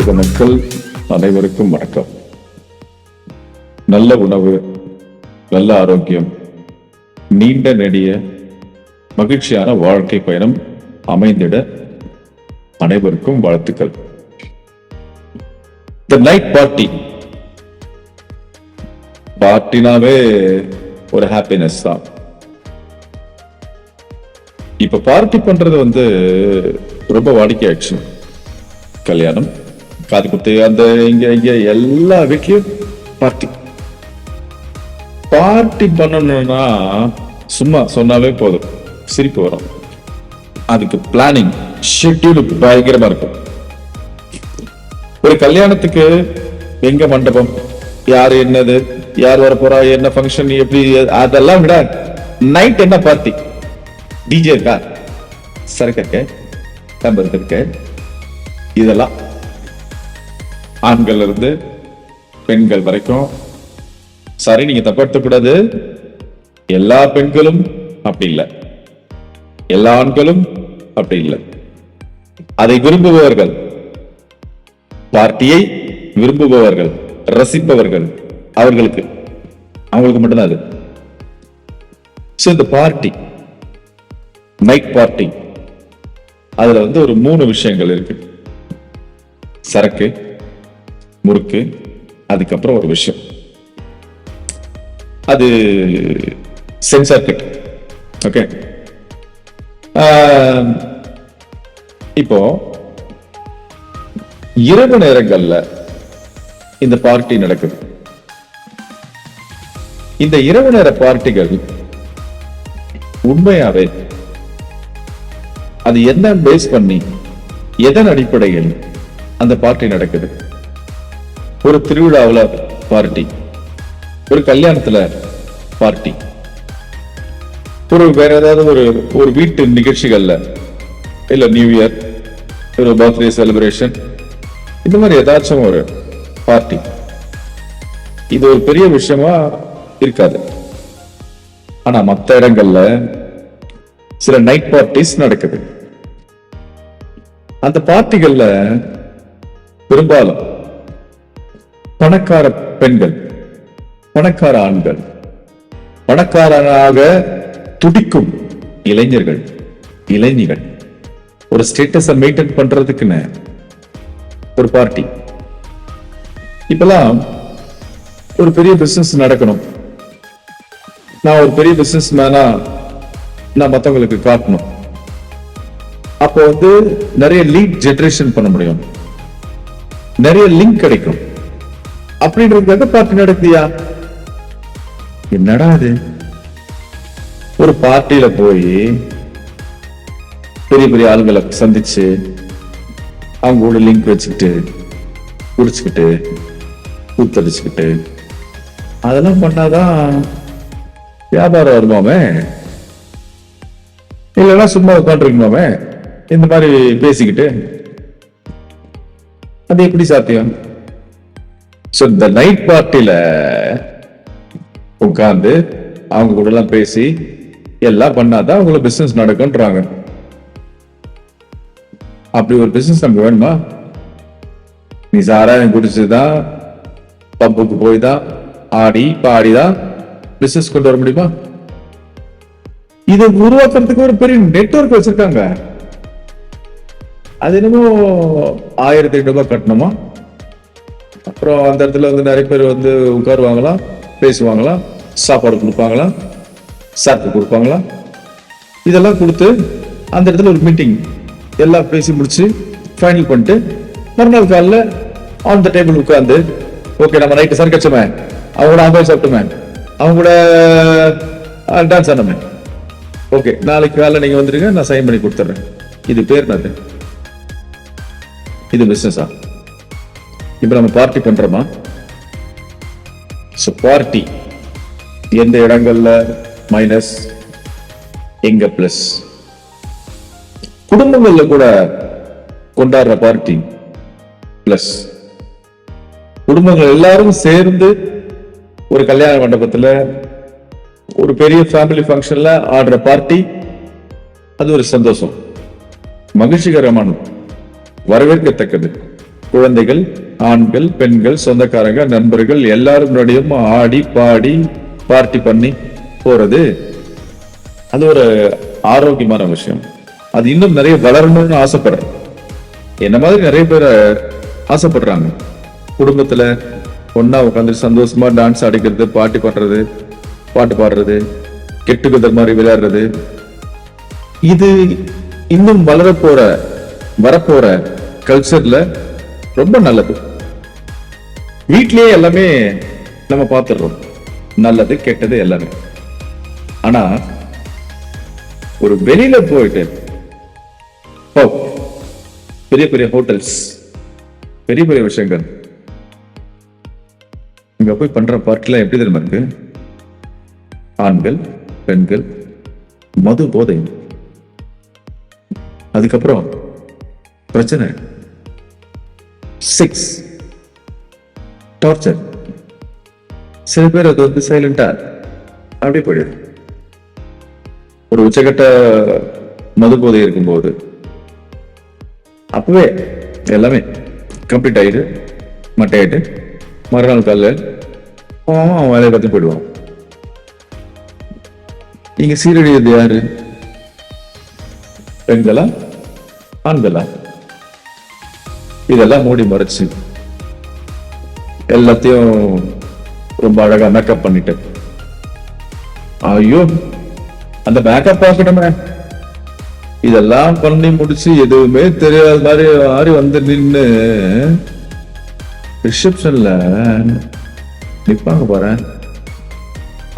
உலக மக்கள் அனைவருக்கும் வணக்கம். நல்ல உணவு, நல்ல ஆரோக்கியம், நீண்ட நெடிய மகிழ்ச்சியான வாழ்க்கை பயணம் அமைந்திட அனைவருக்கும் வாழ்த்துக்கள். தி நைட் பார்ட்டி, பார்ட்டினாவே ஒரு ஹாப்பினஸ் தான். இப்ப பார்ட்டி பண்றது ரொம்ப வாடிக்கையாச்சு. கல்யாணம், காது குத்து, அந்த இங்க இங்க எல்லா வீட்லயும் பார்ட்டி. பார்ட்டி பண்ணணும்னா சும்மா சொன்னாவே போதும், சிரிப்பு வரும். அதுக்கு பிளானிங், ஷெட்யூல் பயங்கரமா இருக்கும். ஒரு கல்யாணத்துக்கு எங்க மண்டபம், யாரு, என்னது, யார் வர போறா, என்ன ஃபங்க்ஷன், எப்படி, அதெல்லாம் விட நைட் என்ன பார்ட்டி. டிஜே இருக்கா, சரக்கு இருக்க, தம்பருக்கு இருக்க, இதெல்லாம் ஆண்கள் இருந்து பெண்கள் வரைக்கும். சரி, நீங்க தப்பா எடுத்துக்கூடாது, எல்லா பெண்களும் அப்படி இல்லை, எல்லா ஆண்களும் அப்படி இல்லை. அதை விரும்புபவர்கள், பார்ட்டியை விரும்புபவர்கள், ரசிப்பவர்கள், அவங்களுக்கு மட்டும்தான் அது. இந்த பார்ட்டி, நைட் பார்ட்டி, அதுல ஒரு 3 விஷயங்கள் இருக்கு. சரக்கு, முறுக்கு, அதுக்கப்புறம் ஒரு விஷயம், அது சென்சார் கிட். ஓகே, இப்போ இரவு நேரங்கள்ல இந்த பார்ட்டி நடக்குது. இந்த இரவு நேர பார்ட்டிகள் உண்மையாவே அது என்ன பேஸ் பண்ணி, எதன் அடிப்படையில் அந்த பார்ட்டி நடக்குது? ஒரு திருவிழாவில் பார்ட்டி, ஒரு கல்யாணத்துல பார்ட்டி, ஒரு வேற ஏதாவது ஒரு வீட்டு நிகழ்ச்சிகள்ல, இல்ல நியூ இயர், ஒரு பர்த்டே செலிப்ரேஷன், இந்த மாதிரி ஏதாச்சும் ஒரு பார்ட்டி. இது ஒரு பெரிய விஷயமா இருக்காது. ஆனா மற்ற இடங்கள்ல சில நைட் பார்ட்டிஸ் நடக்குது. அந்த பார்ட்டிகள்ல பெரும்பாலும் பணக்கார பெண்கள், பணக்கார ஆண்கள், பணக்காரனாக துடிக்கும் இளைஞர்கள், இளைஞர்கள் ஒரு ஸ்டேட்டஸ் மெயின்டைன் பண்றதுக்குன்னு ஒரு பார்ட்டி. இப்பெல்லாம் ஒரு பெரிய பிசினஸ் நடக்கணும், நான் ஒரு பெரிய பிசினஸ் மேனா நான் மற்றவங்களுக்கு காட்டணும். அப்போ நிறைய லீட் ஜெனரேஷன் பண்ண முடியும், நிறைய லிங்க் கிடைக்கும். அப்படின்றதுக்காக பார்ட்டி நடக்குதியா? என்னடா அது? ஒரு பார்ட்டியில போய் பெரிய பெரிய ஆளுங்களை சந்திச்சு அவங்க கூட லிங்க் வச்சுக்கிட்டு குடிச்சுக்கிட்டு கூத்தடிச்சுக்கிட்டு அதெல்லாம் பண்ணாதான் வியாபாரம் வருமாமே, இல்லைன்னா சும்மா உட்காந்துருக்கணுமே இந்த மாதிரி பேசிக்கிட்டு? அது எப்படி சாத்தியம்? இந்த நைட் பார்ட்டியில உட்கார்ந்து அவங்க கூட எல்லாம் பேசி எல்லாம் பண்ணாதான் அவங்களுக்கு பிசினஸ் நடக்கும்ன்றாங்க. அப்படி ஒரு பிசினஸ் நமக்கு வேணுமா? நீ சாராயம் குடிச்சுதான், பம்புக்கு போய் தான், ஆடி பாடிதான் பிசினஸ் கொண்டு வர முடியுமா? இதை உருவாக்குறதுக்கு ஒரு பெரிய நெட்வொர்க் வச்சிருக்காங்க. அது என்னமோ 1500 ரூபாய் கட்டணுமா, அப்புறம் அந்த இடத்துல நிறைய பேர் உட்காருவாங்களாம், பேசுவாங்களாம், சாப்பாடு கொடுப்பாங்களாம், சாப்பிட்டு கொடுப்பாங்களாம். இதெல்லாம் கொடுத்து அந்த இடத்துல ஒரு மீட்டிங் எல்லாம் பேசி முடிச்சு ஃபைனல் பண்ணிட்டு மறுநாள் காலைல ஆன் த டேபிள் உட்கார்ந்து, ஓகே நம்ம நைட்டு சரக்கச்சோமே, அவங்க கூட ஆம்பே சாப்பிட்டோமே, அவங்க கூட டான்ஸ் ஆனோமே, ஓகே நாளைக்கு காலைல நீங்க வந்துருங்க, நான் சைன் பண்ணி கொடுத்துட்றேன். இது பேர் என்னது? இது பிசினஸா? இப்ப நம்ம பார்ட்டி பண்றோமா? பார்ட்டி எந்த இடங்கள்ல மைனஸ், எங்க பிளஸ்? குடும்பங்கள்ல கூட கொண்டாடுற பார்ட்டி பிளஸ். குடும்பங்கள் எல்லாரும் சேர்ந்து ஒரு கல்யாண மண்டபத்துல ஒரு பெரிய ஃபேமிலி ஃபங்க்ஷன்ல ஆடுற பார்ட்டி, அது ஒரு சந்தோஷம், மகிழ்ச்சிகரமானது, வரவேற்கத்தக்கது, குழந்தைகள், ஆண்கள், பெண்கள், சொந்தக்காரங்க, நண்பர்கள் எல்லாரும் முன்னாடியும் ஆடி பாடி பார்ட்டி பண்ணி போறது அது ஒரு ஆரோக்கியமான விஷயம். அது இன்னும் நிறைய வளரணும்னு ஆசைப்படுறேன். என்ன மாதிரி நிறைய பேர் ஆசைப்படுறாங்க. குடும்பத்துல ஒன்னா உட்காந்து சந்தோஷமா டான்ஸ் ஆடிக்கிறது, பார்ட்டி பண்றது, பாட்டு பாடுறது, கெட்டுக்குதல் மாதிரி விளையாடுறது, இது இன்னும் வரப்போற கல்ச்சர்ல ரொம்ப நல்லது. வீட்லயே எல்லாமே நம்ம பார்த்துடுறோம், நல்லது கெட்டது எல்லாமே. ஆனா ஒரு வெளியில போயிட்டு பெரிய பெரிய ஹோட்டல்ஸ், பெரிய பெரிய விஷயங்கள், இங்க போய் பண்ற பார்ட்டிலாம் எப்படி தெரியுமா இருக்கு? ஆண்கள், பெண்கள், மது போதை, அதுக்கப்புறம் பிரச்சனை, செக்ஸ், டார்ச்சர். சில பேர் அது வந்து சைலண்டா அப்படியே போயிடுது. ஒரு உச்சகட்ட மது போதை இருக்கும்போது அப்பவே எல்லாமே கம்ப்ளீட் ஆயிடு, மட்டையாயிட்டு மறுநாள் காலையில் அவன் வேலையை பார்த்து போயிடுவான். இங்க சீரழியது யாரு? பெண்களா, ஆண்களா? இதெல்லாம் மூடி மறைச்சு எல்லாத்தையும் ரொம்ப அழகா மேக்கப் பண்ணிட்டு, ஐயோ அந்த மேக்கப் பார்க்கணுமே, இதெல்லாம் பண்ணி முடிச்சு எதுவுமே தெரியாத மாதிரி ஆறி வந்து நின்று ரிசப்ஷன்ல நிப்பாங்க போறேன்.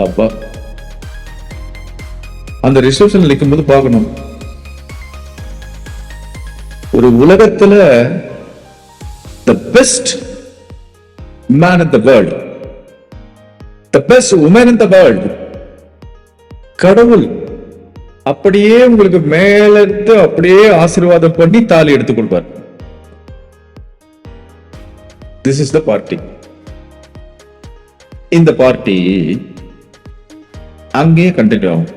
அப்பா அந்த ரிசப்ஷன்ல நிற்கும் போது பார்க்கணும், ஒரு உலகத்துல the best man in the world, the best woman in the world, கடவுள் அப்படியே உங்களுக்கு மேலிருந்து அப்படியே ஆசீர்வாதம் பண்ணி தாலி எடுத்து கொடுப்பார். This is the party. இந்த பார்ட்டி அங்கேயே கண்டினியூ ஆகும்.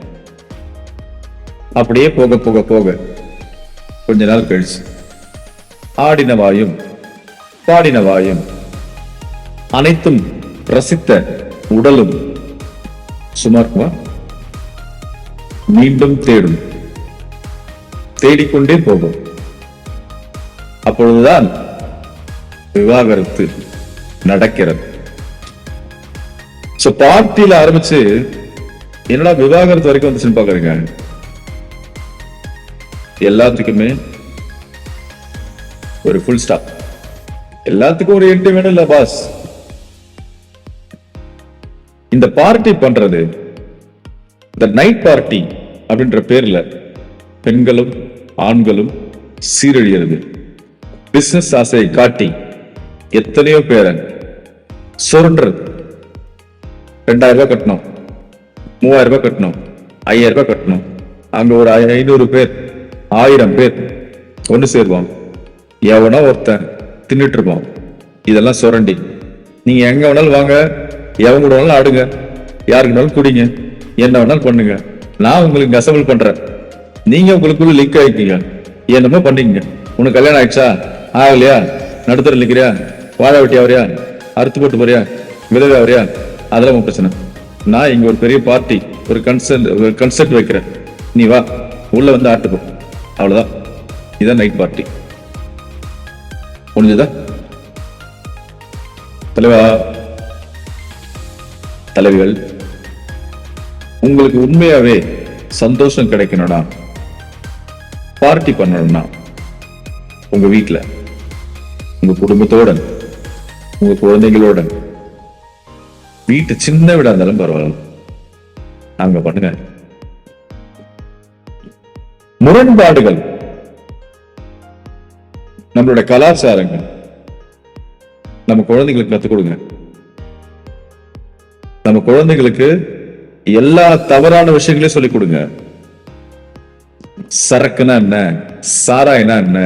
அப்படியே போக போக போக கொஞ்ச நாள் கழிச்சு ஆடின வாயும் பாடின வாயும் அனைத்தும் ரசித்த உடலும் சுமார்க்குமா மீண்டும் தேடும், தேடிக்கொண்டே போகும். அப்பொழுதுதான் விவாகரத்து நடக்கிறது. பார்ட்டியில ஆரம்பிச்சு என்னடா விவாகரத்து வரைக்கும் வந்துச்சுன்னு பாக்குறீங்க. எல்லாத்துக்குமே ஒரு ஃபுல் ஸ்டாப், எல்லாத்துக்கும் ஒரு எட்டு வேணும் இல்ல பாஸ். இந்த பார்ட்டி பண்றது, இந்த நைட் பார்ட்டி அப்படின்ற பேர்ல பெண்களும் ஆண்களும் சீரழிகிறது. பிசினஸ் ஆசையை காட்டி எத்தனையோ பேரை சுரண்டுறது. 2000 ரூபாய் கட்டணும், 3000 ரூபாய் கட்டணும், 5000 ரூபாய் கட்டணும். அங்க ஒரு 500 பேர் 1000 பேர் ஒண்ணு சேருவான். எவனோ ஒருத்தன் தின்னுட்டு இருப்பான். இதெல்லாம் சுரண்டி நீங்க எங்க வேணாலும் வாங்க, எவங்க கூட வேணாலும் ஆடுங்க, யாருக்கு வேணாலும் குடிங்க, என்ன வேணாலும் பண்ணுங்க, நான் உங்களுக்கு அசம்பிள் பண்றேன், நீங்க உங்களுக்குள்ள லிங்க் ஆயிட்டீங்க, என்னமோ பண்ணீங்க. உனக்கு கல்யாணம் ஆயிடுச்சா, ஆகலையா, நடுத்தர நிக்கிறியா, வாழ வெட்டி அவரியா, அறுத்து போட்டு போறியா, விதவை அவரியா, அதெல்லாம் உங்க பிரச்சனை. நான் இங்க ஒரு பெரிய பார்ட்டி, ஒரு கன்செப்ட் வைக்கிறேன், நீ வா உள்ள வந்து ஆட்டுப்போம், அவ்வளவுதான். இதான் நைட் பார்ட்டி. முடிஞ்சதா? தலைவா, தலைவிகள், உங்களுக்கு உண்மையாவே சந்தோஷம் கிடைக்கணும்னா, பார்ட்டி பண்ணணும்னா, உங்க வீட்டுல உங்க குடும்பத்தோட உங்க குழந்தைகளோட, வீட்டு சின்ன வீடா இருந்தாலும் பரவாயில்ல, அங்க பண்ணுங்க. முரண்பாடுகள் நம்மளோட கலாச்சாரங்கள் நம்ம குழந்தைகளுக்கு கத்துக் கொடுங்க. நம்ம குழந்தைகளுக்கு எல்லா தவறான விஷயங்களையும் சொல்லிக் கொடுங்க. சரக்குனா என்ன, சாராயனா என்ன,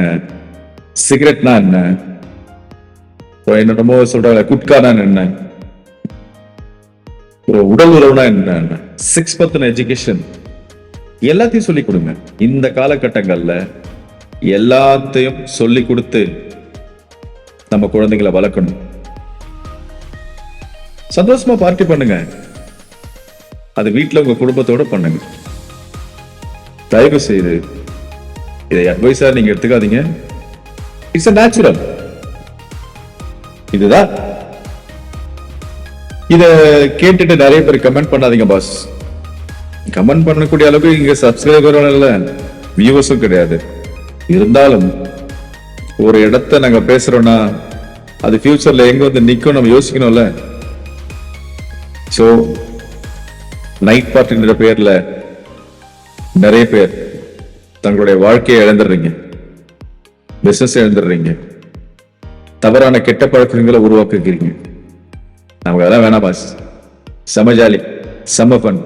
சிகரெட்னா என்ன, என்னமோ சொல்றாங்க குட்கானா என்ன, ஒரு உடல் உறவுனா என்ன, செக்ஸ் பத்தின எஜுகேஷன் எல்லாத்தையும் சொல்லிக் கொடுங்க. இந்த காலகட்டங்கள்ல எல்லாத்தையும் சொல்லிக் கொடுத்து நம்ம குழந்தைகளை வளர்க்கணும். சந்தோஷமா பார்ட்டி பண்ணுங்க. அது வீட்டுல உங்க குடும்பத்தோட பண்ணுங்க. தயவு செய்து இதை அட்வைஸா நீங்க எடுத்துக்காதீங்க. It's a natural. இதுதான். இத கேட்டுட்டு நிறைய பேர் கமெண்ட் பண்ணாதீங்க பாஸ். கமெண்ட் பண்ணக்கூடிய அளவுக்கு இங்க சப்ஸ்கிரைபரும் இல்ல, வியூவர்ஸும் கிடையாது. இருந்தாலும் ஒரு இடத்த நாங்க பேசுறோம்னா அது ஃபியூச்சர்ல எங்க வந்து நிக்கும் நம்ம யோசிக்கணும்ல. சோ நைட் பார்ட்டின்ற பேர்ல நிறைய பேர் தங்களுடைய வாழ்க்கையை இழந்துடுறீங்க, பிசினஸ் இழந்துடுறீங்க, தவறான கெட்ட பழக்கங்களை உருவாக்குகிறீங்க. நமக்கு அதெல்லாம் வேணாம் பாஸ். செம ஜாலி, செம ஃபன்,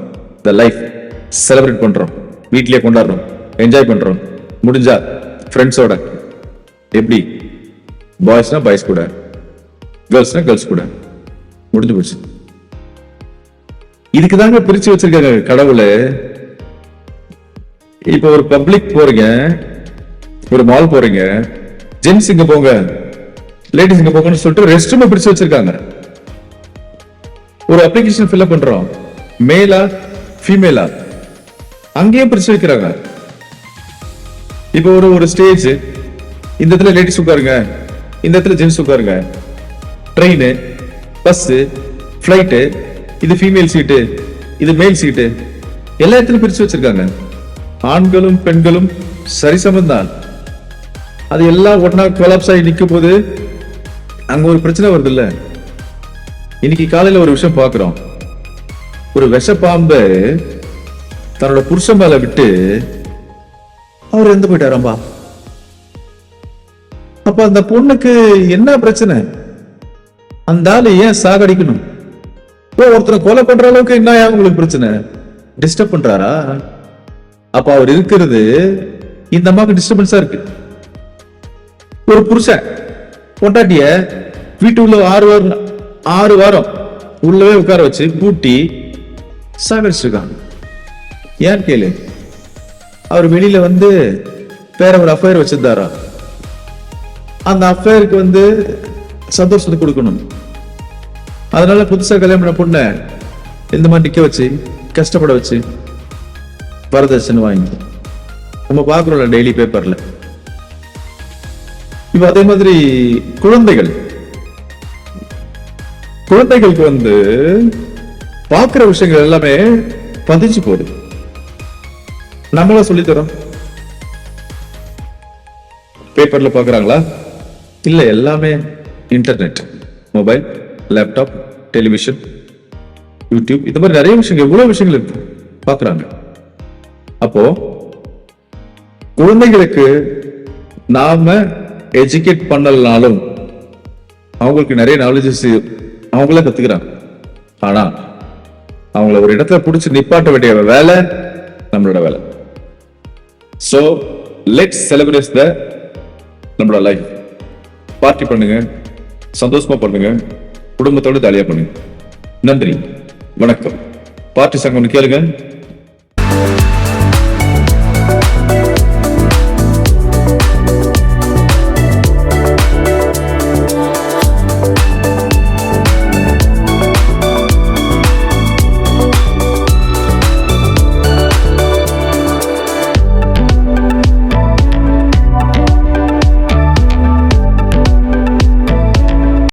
த லைஃப் செலிப்ரேட் பண்றோம், வீட்லயே கொண்டாடுறோம், என்ஜாய் பண்றோம். முடிஞ்சா ஃப்ரெண்ட்ஸோட, எப்படி பாய்ஸ்னா பாய்ஸ் கூட, கேர்ள்ஸ்னா கேர்ள்ஸ் கூட, முடிஞ்சு போச்சு. இதுக்கு தாங்க பிரிச்சு வச்சிருக்காங்க கடவுளை. இப்ப ஒரு பப்ளிக் போறீங்க, ஒரு மால் போறீங்க, ஜென்ஸ் இங்க போங்க, லேடிஸ் இங்க போங்கன்னு சொல்லிட்டு ரெஸ்ட் ரூம் பிரிச்சு வச்சிருக்காங்க. ஒரு அப்ளிகேஷன் ஃபில் பண்றோம், மேலா ஃபீமேலா, அங்கேயும் பிரிச்சு வைக்கிறாங்க. இப்போ ஒரு ஸ்டேஜ், இந்த இடத்துல லேடிஸ் உட்காருங்க, இந்த இடத்துல ஜென்ஸ் உட்காருங்க. ட்ரெயின், பஸ், பிளைட், இது ஃபீமேல் சீட்டு, இது மேல் சீட்டு, எல்லா இடத்துலயும் பிரிச்சு வச்சிருக்காங்க. ஆண்களும் பெண்களும் சரிசமம் தான். அது எல்லாம் ஒன்னா கொலாப்ஸ் ஆகி நிற்கும் போது அங்க ஒரு பிரச்சனை வருது இல்ல. இன்னைக்கு காலையில ஒரு விஷயம் பாக்குறோம். ஒரு விஷப்பாம்பு தன்னோட புருஷன் மேல விட்டு அவர் இறந்து போயிட்டாராம்பா. அப்ப அந்த பொண்ணுக்கு என்ன பிரச்சனை? அந்த ஆளு ஏன் சாகடிக்கணும்? ஒருத்தரை கொலை பண்ற அளவுக்கு என்ன உங்களுக்கு பிரச்சனை? டிஸ்டர்ப் பண்றாரா? அப்ப அவர் இருக்கிறது இந்த அம்மாவுக்கு டிஸ்டர்பன்ஸா இருக்கு. ஒரு புருஷன் பொண்டாட்டிய வீட்டுக்குள்ள 6 வாரம் உள்ளவே உட்கார வச்சு பூட்டி சாகடிச்சிருக்காங்க. ஏன் கேளு, அவர் வெளியில வந்து வேற ஒரு அஃபேர் வச்சிருந்தாரா? அந்த அஃபேருக்கு சந்தோஷத்தை கொடுக்கணும். அதனால புதுசா கல்யாணம் பண்ண பொண்ண இந்த மாதிரி நிக்க வச்சு கஷ்டப்பட வச்சு வரதட்சணை வாங்கி நம்ம பாக்குறோம்ல டெய்லி பேப்பர்ல. இப்ப அதே மாதிரி குழந்தைகளுக்கு பாக்குற விஷயங்கள் எல்லாமே பதிச்சு போகுது. நம்மளா சொல்லித்தரோம். பேப்பர்ல பாக்குறாங்களா? இல்ல, எல்லாமே internet, mobile, laptop, television, YouTube, இந்த மாதிரி நிறைய விஷயங்கள், எவ்வளவு விஷயங்கள் இருக்கு பாக்குறாங்க. அப்போ குழந்தைகளுக்கு நாம எஜுகேட் பண்ணலனாலும் அவங்களுக்கு நிறைய நாலேஜஸ் அவங்களே கத்துக்கிறாங்க. ஆனா அவங்கள ஒரு இடத்துல பிடிச்சி நிப்பாட்ட வேண்டிய வேலை நம்மளோட வேலை. சோ லெட்ஸ் செலிப்ரேட் த நம்மளோட லைஃப். பார்ட்டி பண்ணுங்க, சந்தோஷமா பண்ணுங்க, குடும்பத்தோட ஜாலியா பண்ணுங்க. நன்றி, வணக்கம். பார்ட்டி சங்கம் கேளுங்க.